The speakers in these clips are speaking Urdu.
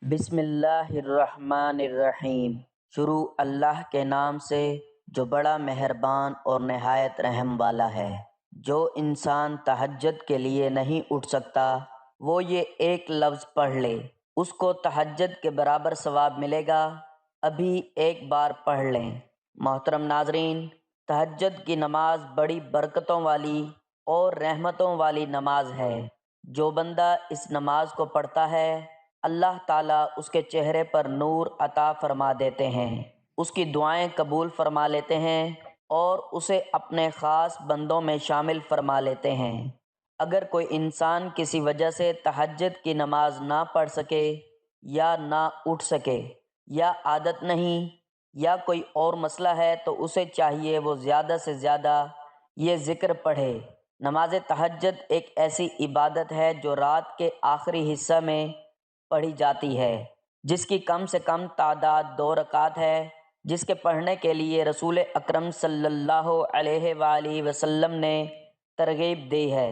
بسم اللہ الرحمن الرحیم۔ شروع اللہ کے نام سے جو بڑا مہربان اور نہایت رحم والا ہے۔ جو انسان تہجد کے لیے نہیں اٹھ سکتا وہ یہ ایک لفظ پڑھ لے، اس کو تہجد کے برابر ثواب ملے گا۔ ابھی ایک بار پڑھ لیں۔ محترم ناظرین، تہجد کی نماز بڑی برکتوں والی اور رحمتوں والی نماز ہے۔ جو بندہ اس نماز کو پڑھتا ہے اللہ تعالیٰ اس کے چہرے پر نور عطا فرما دیتے ہیں، اس کی دعائیں قبول فرما لیتے ہیں اور اسے اپنے خاص بندوں میں شامل فرما لیتے ہیں۔ اگر کوئی انسان کسی وجہ سے تہجد کی نماز نہ پڑھ سکے یا نہ اٹھ سکے یا عادت نہیں یا کوئی اور مسئلہ ہے تو اسے چاہیے وہ زیادہ سے زیادہ یہ ذکر پڑھے۔ نماز تہجد ایک ایسی عبادت ہے جو رات کے آخری حصہ میں پڑھی جاتی ہے، جس کی کم سے کم تعداد 2 رکعت ہے، جس کے پڑھنے کے لیے رسول اکرم صلی اللہ علیہ وآلہ وسلم نے ترغیب دی ہے،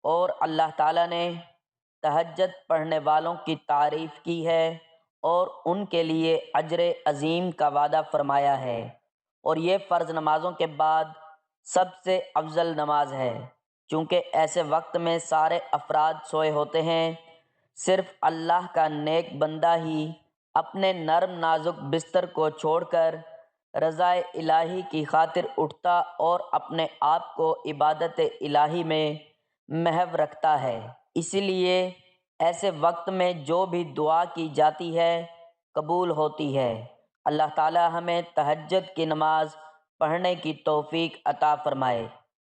اور اللہ تعالیٰ نے تہجد پڑھنے والوں کی تعریف کی ہے اور ان کے لیے اجر عظیم کا وعدہ فرمایا ہے، اور یہ فرض نمازوں کے بعد سب سے افضل نماز ہے، چونکہ ایسے وقت میں سارے افراد سوئے ہوتے ہیں، صرف اللہ کا نیک بندہ ہی اپنے نرم نازک بستر کو چھوڑ کر رضا الہی کی خاطر اٹھتا اور اپنے آپ کو عبادت الہی میں محو رکھتا ہے۔ اسی لیے ایسے وقت میں جو بھی دعا کی جاتی ہے قبول ہوتی ہے۔ اللہ تعالی ہمیں تہجد کی نماز پڑھنے کی توفیق عطا فرمائے،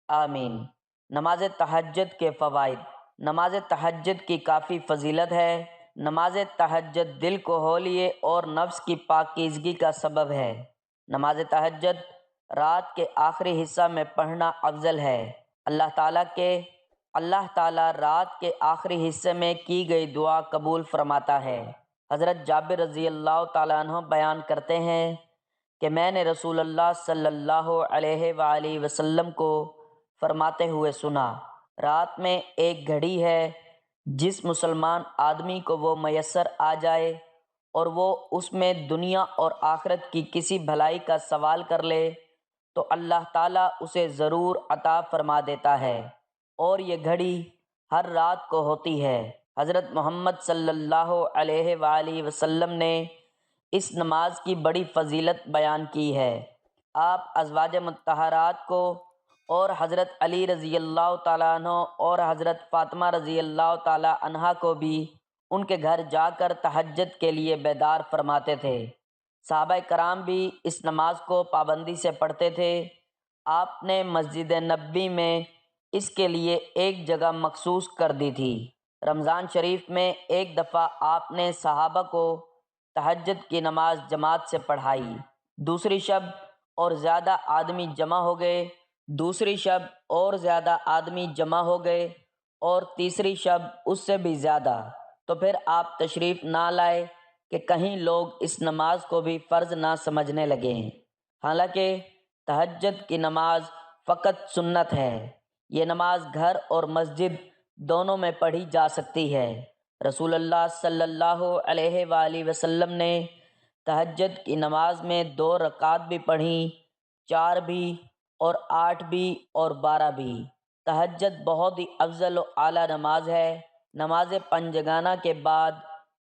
آمین۔ نماز تہجد کے فوائد۔ نماز تہجد کی کافی فضیلت ہے۔ نماز تہجد دل کو ہولیے اور نفس کی پاکیزگی کا سبب ہے۔ نماز تہجد رات کے آخری حصہ میں پڑھنا افضل ہے۔ اللہ تعالیٰ رات کے آخری حصے میں کی گئی دعا قبول فرماتا ہے۔ حضرت جابر رضی اللہ تعالیٰ عنہ بیان کرتے ہیں کہ میں نے رسول اللہ صلی اللہ علیہ وآلہ وسلم کو فرماتے ہوئے سنا، رات میں ایک گھڑی ہے جس مسلمان آدمی کو وہ میسر آ جائے اور وہ اس میں دنیا اور آخرت کی کسی بھلائی کا سوال کر لے تو اللہ تعالیٰ اسے ضرور عطا فرما دیتا ہے، اور یہ گھڑی ہر رات کو ہوتی ہے۔ حضرت محمد صلی اللہ علیہ وآلہ وسلم نے اس نماز کی بڑی فضیلت بیان کی ہے۔ آپ ازواج مطہرات کو اور حضرت علی رضی اللہ تعالیٰ عنہ اور حضرت فاطمہ رضی اللہ تعالیٰ عنہا کو بھی ان کے گھر جا کر تہجد کے لیے بیدار فرماتے تھے۔ صحابہ کرام بھی اس نماز کو پابندی سے پڑھتے تھے۔ آپ نے مسجد نبوی میں اس کے لیے ایک جگہ مخصوص کر دی تھی۔ رمضان شریف میں ایک دفعہ آپ نے صحابہ کو تہجد کی نماز جماعت سے پڑھائی۔ دوسری شب اور زیادہ آدمی جمع ہو گئے اور تیسری شب اس سے بھی زیادہ، تو پھر آپ تشریف نہ لائے کہ کہیں لوگ اس نماز کو بھی فرض نہ سمجھنے لگیں۔ حالانکہ تہجد کی نماز فقط سنت ہے۔ یہ نماز گھر اور مسجد دونوں میں پڑھی جا سکتی ہے۔ رسول اللہ صلی اللہ علیہ وآلہ وسلم نے تہجد کی نماز میں 2 رکعات بھی پڑھیں، 4 بھی اور 8 بھی اور 12 بھی۔ تہجد بہت ہی افضل و اعلیٰ نماز ہے۔ نماز پنجگانہ کے بعد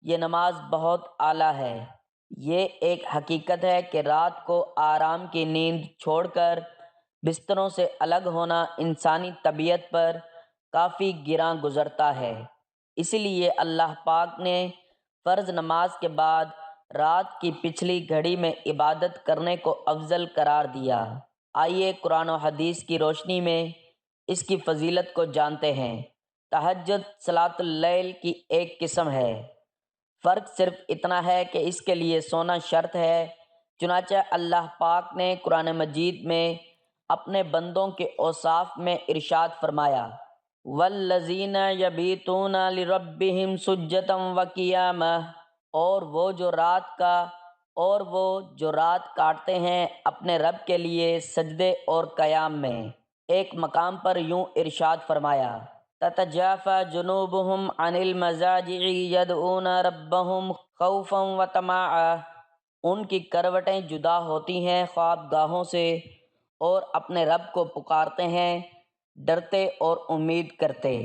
یہ نماز بہت اعلیٰ ہے۔ یہ ایک حقیقت ہے کہ رات کو آرام کی نیند چھوڑ کر بستروں سے الگ ہونا انسانی طبیعت پر کافی گراں گزرتا ہے، اسی لیے اللہ پاک نے فرض نماز کے بعد رات کی پچھلی گھڑی میں عبادت کرنے کو افضل قرار دیا۔ آئیے قرآن و حدیث کی روشنی میں اس کی فضیلت کو جانتے ہیں۔ تہجد صلاۃ اللیل کی ایک قسم ہے۔ فرق صرف اتنا ہے کہ اس کے لیے سونا شرط ہے، چنانچہ اللہ پاک نے قرآن مجید میں اپنے بندوں کے اوصاف میں ارشاد فرمایا، وَالَّذِينَ يَبِيتُونَ لِرَبِّهِمْ سُجَّدًا وَقِيَامًا، اور وہ جو رات کاٹتے ہیں اپنے رب کے لیے سجدے اور قیام میں۔ ایک مقام پر یوں ارشاد فرمایا، تَتَجَافَى جُنُوبُهُمْ عَنِ الْمَضَاجِعِ يَدْعُونَ رَبَّهُمْ خوفا و طمعا، ان کی کروٹیں جدا ہوتی ہیں خواب گاہوں سے، اور اپنے رب کو پکارتے ہیں ڈرتے اور امید کرتے۔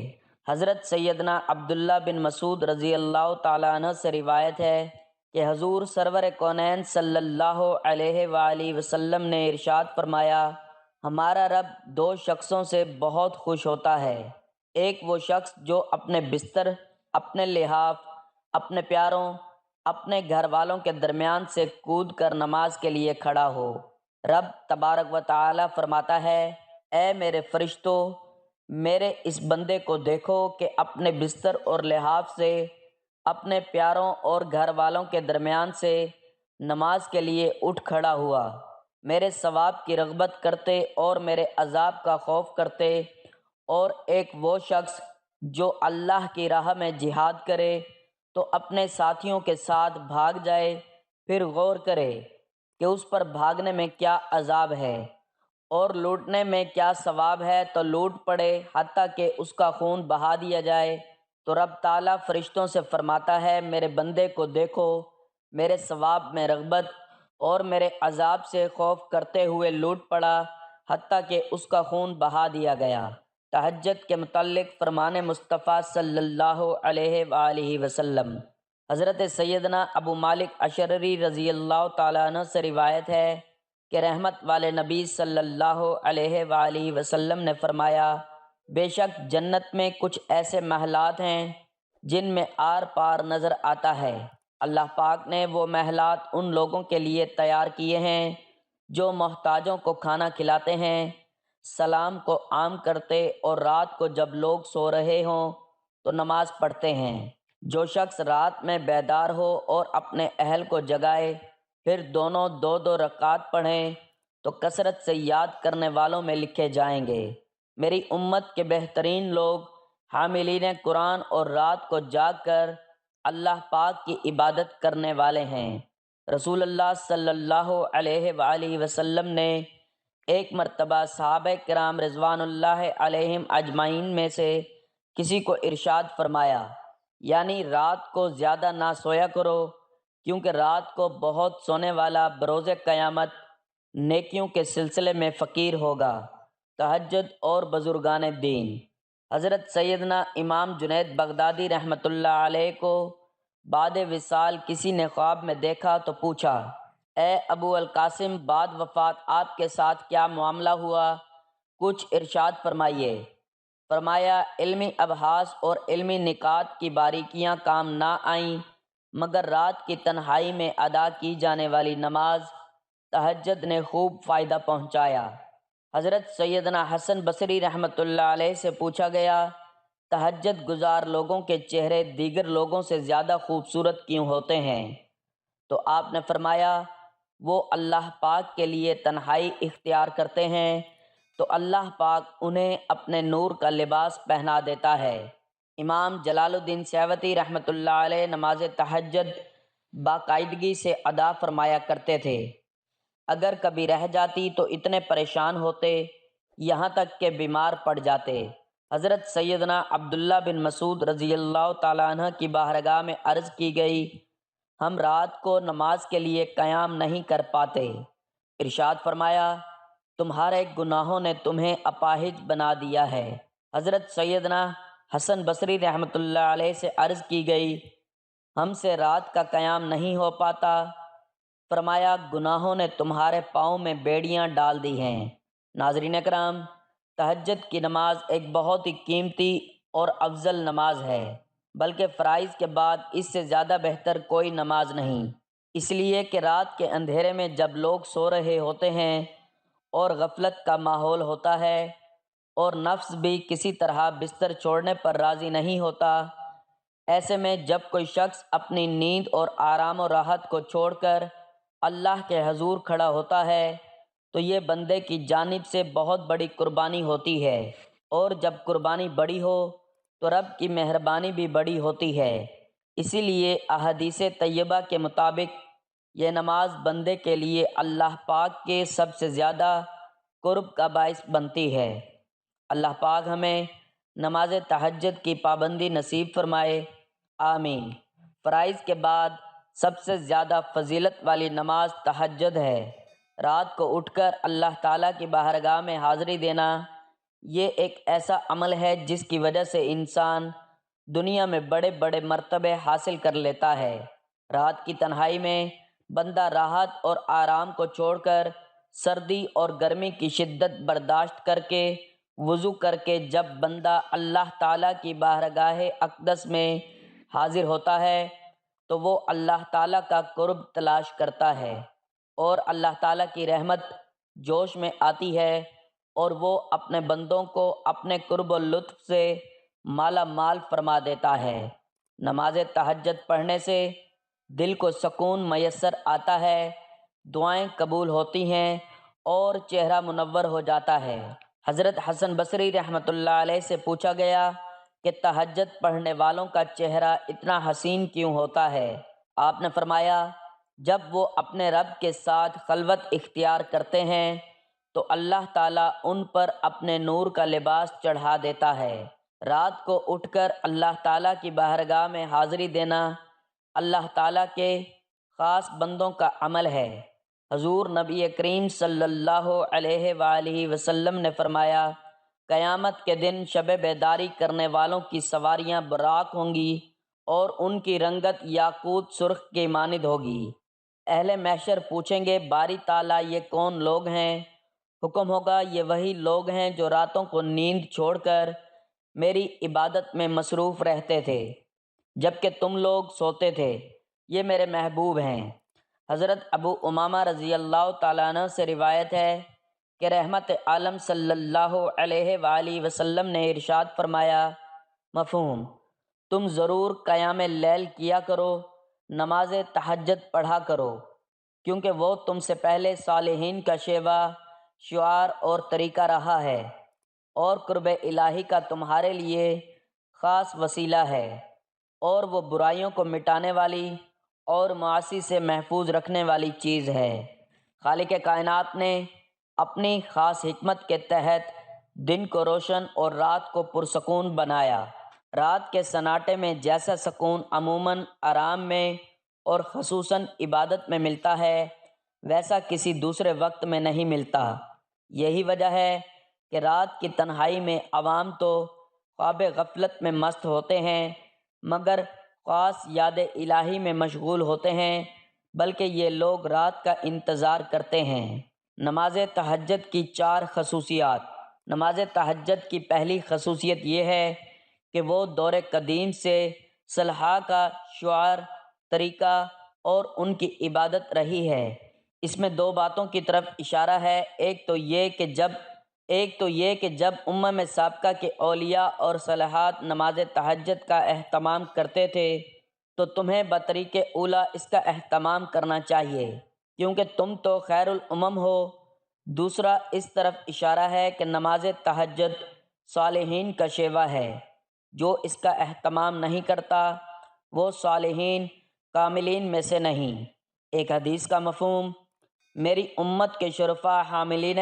حضرت سیدنا عبداللہ بن مسعود رضی اللہ تعالیٰ عنہ سے روایت ہے کہ حضور سرور کونین صلی اللہ علیہ وآلہ وسلم نے ارشاد فرمایا، ہمارا رب دو شخصوں سے بہت خوش ہوتا ہے، ایک وہ شخص جو اپنے بستر، اپنے لحاف، اپنے پیاروں، اپنے گھر والوں کے درمیان سے کود کر نماز کے لیے کھڑا ہو۔ رب تبارک و تعالی فرماتا ہے، اے میرے فرشتوں، میرے اس بندے کو دیکھو کہ اپنے بستر اور لحاف سے، اپنے پیاروں اور گھر والوں کے درمیان سے نماز کے لیے اٹھ کھڑا ہوا، میرے ثواب کی رغبت کرتے اور میرے عذاب کا خوف کرتے۔ اور ایک وہ شخص جو اللہ کی راہ میں جہاد کرے تو اپنے ساتھیوں کے ساتھ بھاگ جائے، پھر غور کرے کہ اس پر بھاگنے میں کیا عذاب ہے اور لوٹنے میں کیا ثواب ہے تو لوٹ پڑے حتیٰ کہ اس کا خون بہا دیا جائے، تو رب تعالیٰ فرشتوں سے فرماتا ہے، میرے بندے کو دیکھو، میرے ثواب میں رغبت اور میرے عذاب سے خوف کرتے ہوئے لوٹ پڑا حتیٰ کہ اس کا خون بہا دیا گیا۔ تہجد کے متعلق فرمان مصطفیٰ صلی اللہ علیہ وآلہ وسلم۔ حضرت سیدنا ابو مالک اشعری رضی اللہ تعالیٰ عنہ سے روایت ہے کہ رحمت والے نبی صلی اللہ علیہ وآلہ وسلم نے فرمایا، بے شک جنت میں کچھ ایسے محلات ہیں جن میں آر پار نظر آتا ہے۔ اللہ پاک نے وہ محلات ان لوگوں کے لیے تیار کیے ہیں جو محتاجوں کو کھانا کھلاتے ہیں، سلام کو عام کرتے اور رات کو جب لوگ سو رہے ہوں تو نماز پڑھتے ہیں۔ جو شخص رات میں بیدار ہو اور اپنے اہل کو جگائے، پھر دونوں دو دو رکعات پڑھیں تو کثرت سے یاد کرنے والوں میں لکھے جائیں گے۔ میری امت کے بہترین لوگ حاملین قرآن اور رات کو جاگ کر اللہ پاک کی عبادت کرنے والے ہیں۔ رسول اللہ صلی اللہ علیہ وآلہ وسلم نے ایک مرتبہ صحابہ کرام رضوان اللہ علیہم اجمعین میں سے کسی کو ارشاد فرمایا، یعنی رات کو زیادہ نہ سویا کرو، کیونکہ رات کو بہت سونے والا بروز قیامت نیکیوں کے سلسلے میں فقیر ہوگا۔ تہجد اور بزرگان دین۔ حضرت سیدنا امام جنید بغدادی رحمۃ اللہ علیہ کو بعد وصال کسی نے خواب میں دیکھا تو پوچھا، اے ابو القاسم، بعد وفات آپ کے ساتھ کیا معاملہ ہوا؟ کچھ ارشاد فرمائیے۔ فرمایا، علمی ابحاث اور علمی نکات کی باریکیاں کام نہ آئیں مگر رات کی تنہائی میں ادا کی جانے والی نماز تہجد نے خوب فائدہ پہنچایا۔ حضرت سیدنا حسن بصری رحمۃ اللہ علیہ سے پوچھا گیا، تہجد گزار لوگوں کے چہرے دیگر لوگوں سے زیادہ خوبصورت کیوں ہوتے ہیں؟ تو آپ نے فرمایا، وہ اللہ پاک کے لیے تنہائی اختیار کرتے ہیں تو اللہ پاک انہیں اپنے نور کا لباس پہنا دیتا ہے۔ امام جلال الدین سیوطی رحمۃ اللہ علیہ نماز تہجد باقاعدگی سے ادا فرمایا کرتے تھے، اگر کبھی رہ جاتی تو اتنے پریشان ہوتے یہاں تک کہ بیمار پڑ جاتے۔ حضرت سیدنا عبداللہ بن مسعود رضی اللہ تعالیٰ عنہ کی بارگاہ میں عرض کی گئی، ہم رات کو نماز کے لیے قیام نہیں کر پاتے۔ ارشاد فرمایا، تمہارے گناہوں نے تمہیں اپاہج بنا دیا ہے۔ حضرت سیدنا حسن بصری رحمۃ اللہ علیہ سے عرض کی گئی، ہم سے رات کا قیام نہیں ہو پاتا۔ فرمایا، گناہوں نے تمہارے پاؤں میں بیڑیاں ڈال دی ہیں۔ ناظرین اکرام، تہجد کی نماز ایک بہت ہی قیمتی اور افضل نماز ہے، بلکہ فرائض کے بعد اس سے زیادہ بہتر کوئی نماز نہیں، اس لیے کہ رات کے اندھیرے میں جب لوگ سو رہے ہوتے ہیں اور غفلت کا ماحول ہوتا ہے اور نفس بھی کسی طرح بستر چھوڑنے پر راضی نہیں ہوتا، ایسے میں جب کوئی شخص اپنی نیند اور آرام و راحت کو چھوڑ کر اللہ کے حضور کھڑا ہوتا ہے تو یہ بندے کی جانب سے بہت بڑی قربانی ہوتی ہے، اور جب قربانی بڑی ہو تو رب کی مہربانی بھی بڑی ہوتی ہے۔ اسی لیے احادیث طیبہ کے مطابق یہ نماز بندے کے لیے اللہ پاک کے سب سے زیادہ قرب کا باعث بنتی ہے۔ اللہ پاک ہمیں نماز تہجد کی پابندی نصیب فرمائے، آمین۔ فرائض کے بعد سب سے زیادہ فضیلت والی نماز تہجد ہے۔ رات کو اٹھ کر اللہ تعالیٰ کی بارگاہ میں حاضری دینا، یہ ایک ایسا عمل ہے جس کی وجہ سے انسان دنیا میں بڑے بڑے مرتبے حاصل کر لیتا ہے۔ رات کی تنہائی میں بندہ راحت اور آرام کو چھوڑ کر سردی اور گرمی کی شدت برداشت کر کے وضو کر کے جب بندہ اللہ تعالیٰ کی بارگاہ اقدس میں حاضر ہوتا ہے تو وہ اللہ تعالیٰ کا قرب تلاش کرتا ہے اور اللہ تعالیٰ کی رحمت جوش میں آتی ہے اور وہ اپنے بندوں کو اپنے قرب و لطف سے مالا مال فرما دیتا ہے۔ نماز تہجد پڑھنے سے دل کو سکون میسر آتا ہے، دعائیں قبول ہوتی ہیں اور چہرہ منور ہو جاتا ہے۔ حضرت حسن بصری رحمۃ اللہ علیہ سے پوچھا گیا کہ تہجد پڑھنے والوں کا چہرہ اتنا حسین کیوں ہوتا ہے؟ آپ نے فرمایا، جب وہ اپنے رب کے ساتھ خلوت اختیار کرتے ہیں تو اللہ تعالیٰ ان پر اپنے نور کا لباس چڑھا دیتا ہے۔ رات کو اٹھ کر اللہ تعالیٰ کی بارگاہ میں حاضری دینا اللہ تعالیٰ کے خاص بندوں کا عمل ہے۔ حضور نبی کریم صلی اللہ علیہ وآلہ وسلم نے فرمایا، قیامت کے دن شب بیداری کرنے والوں کی سواریاں براق ہوں گی اور ان کی رنگت یاقوت سرخ کی مانند ہوگی۔ اہل محشر پوچھیں گے، باری تعالیٰ یہ کون لوگ ہیں؟ حکم ہوگا، یہ وہی لوگ ہیں جو راتوں کو نیند چھوڑ کر میری عبادت میں مصروف رہتے تھے جبکہ تم لوگ سوتے تھے، یہ میرے محبوب ہیں۔ حضرت ابو امامہ رضی اللہ تعالیٰ عنہ سے روایت ہے کہ رحمت عالم صلی اللہ علیہ وآلہ وسلم نے ارشاد فرمایا، مفہوم: تم ضرور قیام لیل کیا کرو، نماز تہجد پڑھا کرو، کیونکہ وہ تم سے پہلے صالحین کا شیوہ، شعار اور طریقہ رہا ہے اور قرب الہی کا تمہارے لیے خاص وسیلہ ہے، اور وہ برائیوں کو مٹانے والی اور معاصی سے محفوظ رکھنے والی چیز ہے۔ خالق کائنات نے اپنی خاص حکمت کے تحت دن کو روشن اور رات کو پرسکون بنایا۔ رات کے سناٹے میں جیسا سکون عموماً آرام میں اور خصوصاً عبادت میں ملتا ہے، ویسا کسی دوسرے وقت میں نہیں ملتا۔ یہی وجہ ہے کہ رات کی تنہائی میں عوام تو خواب غفلت میں مست ہوتے ہیں مگر خاص یاد الہی میں مشغول ہوتے ہیں، بلکہ یہ لوگ رات کا انتظار کرتے ہیں۔ نماز تہجد کی 4 خصوصیات۔ نماز تہجد کی پہلی خصوصیت یہ ہے کہ وہ دور قدیم سے صلحاء کا شعار، طریقہ اور ان کی عبادت رہی ہے۔ اس میں 2 باتوں کی طرف اشارہ ہے، ایک تو یہ کہ جب امم سابقہ کے اولیاء اور صالحات نماز تہجد کا اہتمام کرتے تھے تو تمہیں بطریق اولیٰ اس کا اہتمام کرنا چاہیے کیونکہ تم تو خیر الامم ہو۔ دوسرا اس طرف اشارہ ہے کہ نماز تہجد صالحین کا شیوہ ہے، جو اس کا اہتمام نہیں کرتا وہ صالحین کاملین میں سے نہیں۔ ایک حدیث کا مفہوم: میری امت کے شرفاء حاملین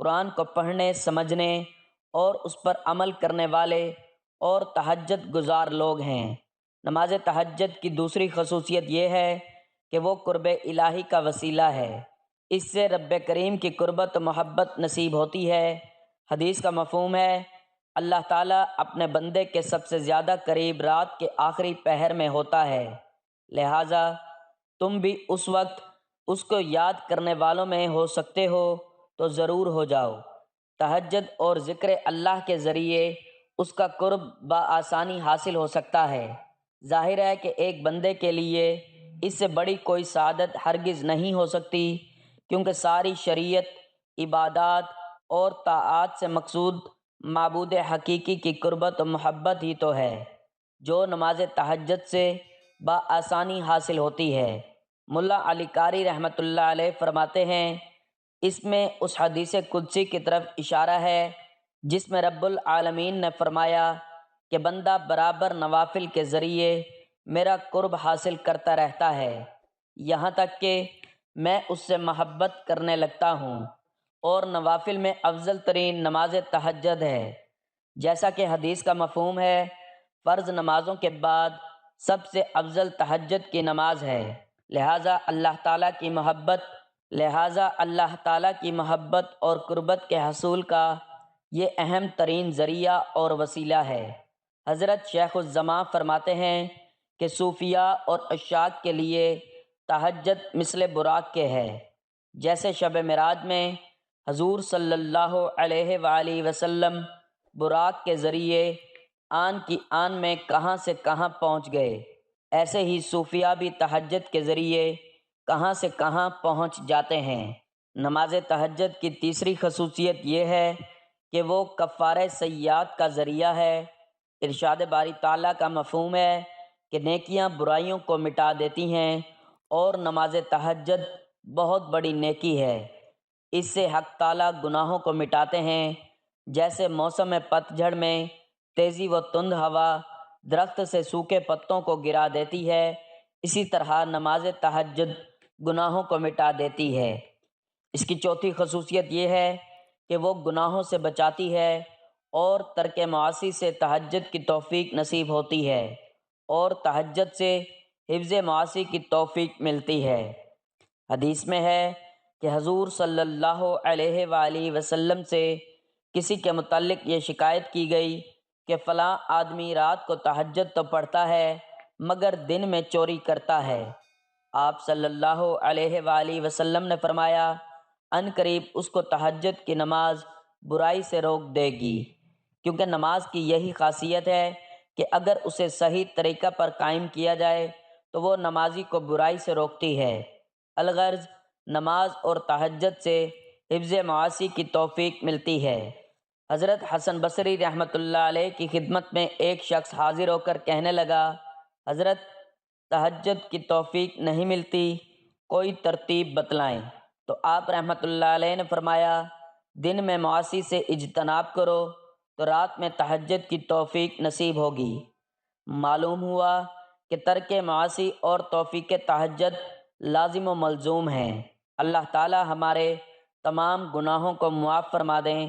قرآن کو پڑھنے، سمجھنے اور اس پر عمل کرنے والے اور تہجد گزار لوگ ہیں۔ نماز تہجد کی دوسری خصوصیت یہ ہے کہ وہ قرب الہی کا وسیلہ ہے، اس سے رب کریم کی قربت و محبت نصیب ہوتی ہے۔ حدیث کا مفہوم ہے، اللہ تعالیٰ اپنے بندے کے سب سے زیادہ قریب رات کے آخری پہر میں ہوتا ہے، لہٰذا تم بھی اس وقت اس کو یاد کرنے والوں میں ہو سکتے ہو تو ضرور ہو جاؤ۔ تہجد اور ذکر اللہ کے ذریعے اس کا قرب بآسانی حاصل ہو سکتا ہے۔ ظاہر ہے کہ ایک بندے کے لیے اس سے بڑی کوئی سعادت ہرگز نہیں ہو سکتی، کیونکہ ساری شریعت، عبادات اور طاعات سے مقصود معبود حقیقی کی قربت و محبت ہی تو ہے، جو نماز تہجد سے بآسانی حاصل ہوتی ہے۔ ملا علی قاری رحمۃ اللہ علیہ فرماتے ہیں، اس میں اس حدیث قدسی کی طرف اشارہ ہے جس میں رب العالمین نے فرمایا کہ بندہ برابر نوافل کے ذریعے میرا قرب حاصل کرتا رہتا ہے یہاں تک کہ میں اس سے محبت کرنے لگتا ہوں، اور نوافل میں افضل ترین نماز تہجد ہے۔ جیسا کہ حدیث کا مفہوم ہے، فرض نمازوں کے بعد سب سے افضل تہجد کی نماز ہے، لہٰذا اللہ تعالیٰ کی محبت اور قربت کے حصول کا یہ اہم ترین ذریعہ اور وسیلہ ہے۔ حضرت شیخ الزماں فرماتے ہیں کہ صوفیاء اور عشاق کے لیے تہجد مثل براق کے ہے، جیسے شب معراج میں حضور صلی اللہ علیہ وآلہ وسلم براق کے ذریعے آن کی آن میں کہاں سے کہاں پہنچ گئے، ایسے ہی صوفیاء بھی تہجد کے ذریعے کہاں سے کہاں پہنچ جاتے ہیں۔ نماز تہجد کی تیسری خصوصیت یہ ہے کہ وہ کفارہ سیئات کا ذریعہ ہے۔ ارشاد باری تعالیٰ کا مفہوم ہے کہ نیکیاں برائیوں کو مٹا دیتی ہیں اور نماز تہجد بہت بڑی نیکی ہے۔ اس سے حق تعالیٰ گناہوں کو مٹاتے ہیں، جیسے موسم پت جھڑ میں تیزی و تند ہوا درخت سے سوکھے پتوں کو گرا دیتی ہے، اسی طرح نماز تہجد گناہوں کو مٹا دیتی ہے۔ اس کی چوتھی خصوصیت یہ ہے کہ وہ گناہوں سے بچاتی ہے اور ترک معاصی سے تہجد کی توفیق نصیب ہوتی ہے، اور تہجد سے حفظ معاصی کی توفیق ملتی ہے۔ حدیث میں ہے کہ حضور صلی اللہ علیہ وآلہ وسلم سے کسی کے متعلق یہ شکایت کی گئی کہ فلاں آدمی رات کو تہجد تو پڑھتا ہے مگر دن میں چوری کرتا ہے۔ آپ صلی اللہ علیہ وآلہ وسلم نے فرمایا، ان قریب اس کو تہجد کی نماز برائی سے روک دے گی، کیونکہ نماز کی یہی خاصیت ہے کہ اگر اسے صحیح طریقہ پر قائم کیا جائے تو وہ نمازی کو برائی سے روکتی ہے۔ الغرض نماز اور تہجد سے حفظ معاصی کی توفیق ملتی ہے۔ حضرت حسن بصری رحمۃ اللہ علیہ کی خدمت میں ایک شخص حاضر ہو کر کہنے لگا، حضرت تہجد کی توفیق نہیں ملتی، کوئی ترتیب بتلائیں۔ تو آپ رحمۃ اللہ علیہ نے فرمایا، دن میں معاصی سے اجتناب کرو تو رات میں تہجد کی توفیق نصیب ہوگی۔ معلوم ہوا کہ ترک معاصی اور توفیق تہجد لازم و ملزوم ہیں۔ اللہ تعالی ہمارے تمام گناہوں کو معاف فرما دیں،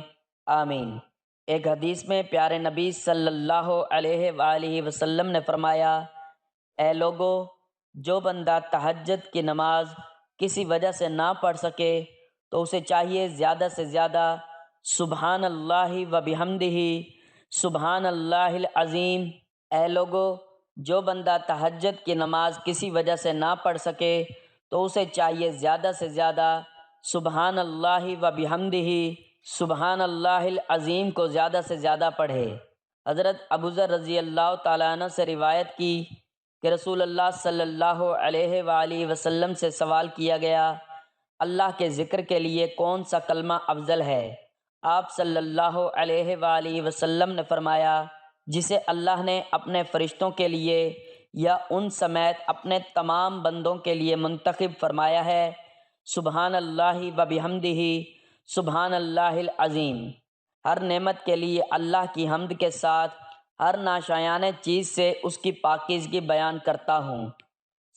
آمین۔ ایک حدیث میں پیارے نبی صلی اللہ علیہ وآلہ وسلم نے فرمایا، اے لوگو، جو بندہ تہجد کی نماز کسی وجہ سے نہ پڑھ سکے تو اسے چاہیے زیادہ سے زیادہ سبحان اللہ و بحمدہ سبحان اللہ العظیم۔ اے لوگو، جو بندہ تہجد کی نماز کسی وجہ سے نہ پڑھ سکے تو اسے چاہیے زیادہ سے زیادہ سبحان اللہ و بحمدہ سبحان اللہ العظیم کو زیادہ سے زیادہ پڑھے۔ حضرت ابوذر رضی اللہ تعالیٰ عنہ سے روایت کی کہ رسول اللہ صلی اللہ علیہ وآلہ وسلم سے سوال کیا گیا، اللہ کے ذکر کے لیے کون سا کلمہ افضل ہے؟ آپ صلی اللہ علیہ وآلہ وسلم نے فرمایا، جسے اللہ نے اپنے فرشتوں کے لیے یا ان سمیت اپنے تمام بندوں کے لیے منتخب فرمایا ہے، سبحان اللہ و بحمدہ سبحان اللہ العظیم۔ ہر نعمت کے لیے اللہ کی حمد کے ساتھ ہر ناشایانہ چیز سے اس کی پاکیزگی بیان کرتا ہوں۔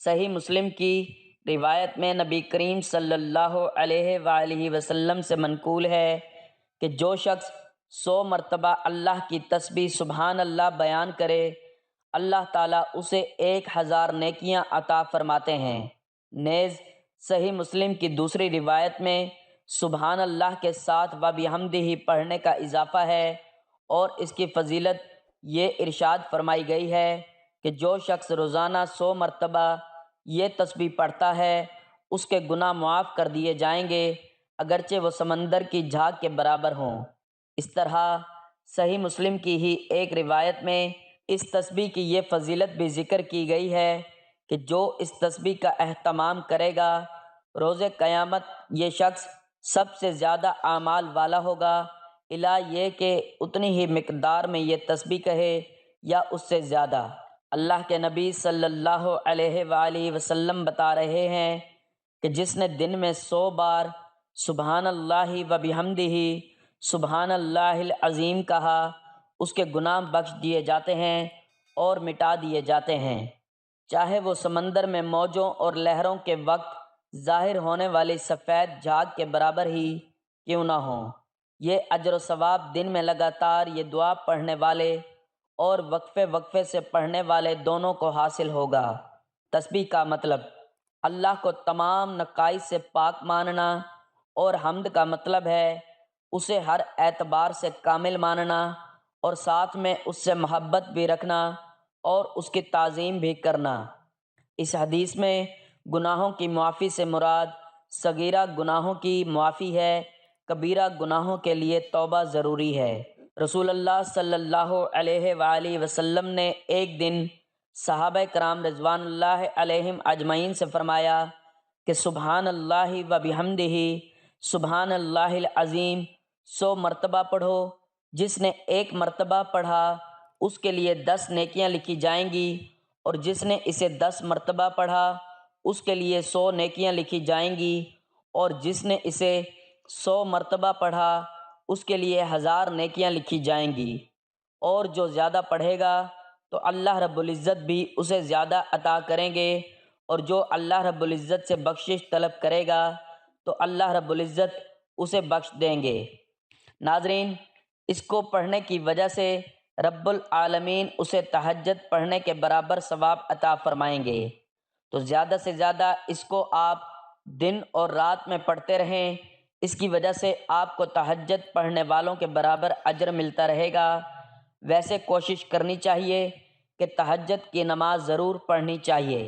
صحیح مسلم کی روایت میں نبی کریم صلی اللہ علیہ وآلہ وسلم سے منقول ہے کہ جو شخص 100 مرتبہ اللہ کی تسبیح سبحان اللہ بیان کرے، اللہ تعالیٰ اسے 1000 نیکیاں عطا فرماتے ہیں۔ نیز صحیح مسلم کی دوسری روایت میں سبحان اللہ کے ساتھ و بحمدہ پڑھنے کا اضافہ ہے، اور اس کی فضیلت یہ ارشاد فرمائی گئی ہے کہ جو شخص روزانہ 100 مرتبہ یہ تسبیح پڑھتا ہے اس کے گناہ معاف کر دیے جائیں گے، اگرچہ وہ سمندر کی جھاگ کے برابر ہوں۔ اس طرح صحیح مسلم کی ہی ایک روایت میں اس تسبیح کی یہ فضیلت بھی ذکر کی گئی ہے کہ جو اس تسبیح کا اہتمام کرے گا، روز قیامت یہ شخص سب سے زیادہ اعمال والا ہوگا، الا یہ کہ اتنی ہی مقدار میں یہ تسبیح کہے یا اس سے زیادہ۔ اللہ کے نبی صلی اللہ علیہ وآلہ وسلم بتا رہے ہیں کہ جس نے دن میں 100 بار سبحان اللہ و بحمدہ سبحان اللہ العظیم کہا، اس کے گناہ بخش دیے جاتے ہیں اور مٹا دیے جاتے ہیں، چاہے وہ سمندر میں موجوں اور لہروں کے وقت ظاہر ہونے والی سفید جھاگ کے برابر ہی کیوں نہ ہوں۔ یہ اجر و ثواب دن میں لگاتار یہ دعا پڑھنے والے اور وقفے وقفے سے پڑھنے والے دونوں کو حاصل ہوگا۔ تسبیح کا مطلب اللہ کو تمام نقائص سے پاک ماننا، اور حمد کا مطلب ہے اسے ہر اعتبار سے کامل ماننا، اور ساتھ میں اس سے محبت بھی رکھنا اور اس کی تعظیم بھی کرنا۔ اس حدیث میں گناہوں کی معافی سے مراد صغیرہ گناہوں کی معافی ہے، کبیرہ گناہوں کے لیے توبہ ضروری ہے۔ رسول اللہ صلی اللہ علیہ وآلہ وسلم نے ایک دن صحابہ کرام رضوان اللہ علیہم اجمعین سے فرمایا کہ سبحان اللہ و بحمدہ سبحان اللہ العظیم 100 مرتبہ پڑھو۔ جس نے ایک مرتبہ پڑھا اس کے لیے 10 نیکیاں لکھی جائیں گی، اور جس نے اسے 10 مرتبہ پڑھا اس کے لیے 100 نیکیاں لکھی جائیں گی، اور جس نے اسے 100 مرتبہ پڑھا اس کے لیے 1000 نیکیاں لکھی جائیں گی۔ اور جو زیادہ پڑھے گا تو اللہ رب العزت بھی اسے زیادہ عطا کریں گے، اور جو اللہ رب العزت سے بخشش طلب کرے گا تو اللہ رب العزت اسے بخش دیں گے۔ ناظرین، اس کو پڑھنے کی وجہ سے رب العالمین اسے تہجد پڑھنے کے برابر ثواب عطا فرمائیں گے۔ تو زیادہ سے زیادہ اس کو آپ دن اور رات میں پڑھتے رہیں، اس کی وجہ سے آپ کو تہجد پڑھنے والوں کے برابر اجر ملتا رہے گا۔ ویسے کوشش کرنی چاہیے کہ تہجد کی نماز ضرور پڑھنی چاہیے۔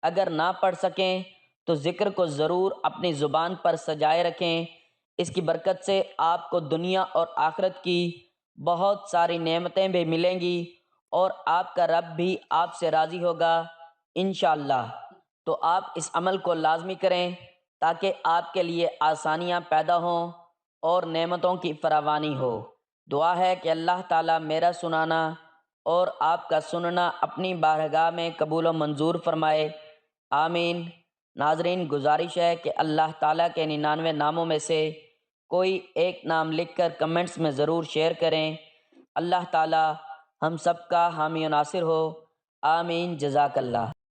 اگر نہ پڑھ سکیں تو ذکر کو ضرور اپنی زبان پر سجائے رکھیں، اس کی برکت سے آپ کو دنیا اور آخرت کی بہت ساری نعمتیں بھی ملیں گی، اور آپ کا رب بھی آپ سے راضی ہوگا انشاءاللہ۔ تو آپ اس عمل کو لازمی کریں تاکہ آپ کے لیے آسانیاں پیدا ہوں اور نعمتوں کی فراوانی ہو۔ دعا ہے کہ اللہ تعالیٰ میرا سنانا اور آپ کا سننا اپنی بارگاہ میں قبول و منظور فرمائے، آمین۔ ناظرین، گزارش ہے کہ اللہ تعالیٰ کے 99 ناموں میں سے کوئی ایک نام لکھ کر کمنٹس میں ضرور شیئر کریں۔ اللہ تعالیٰ ہم سب کا حامی و ناصر ہو، آمین۔ جزاک اللہ۔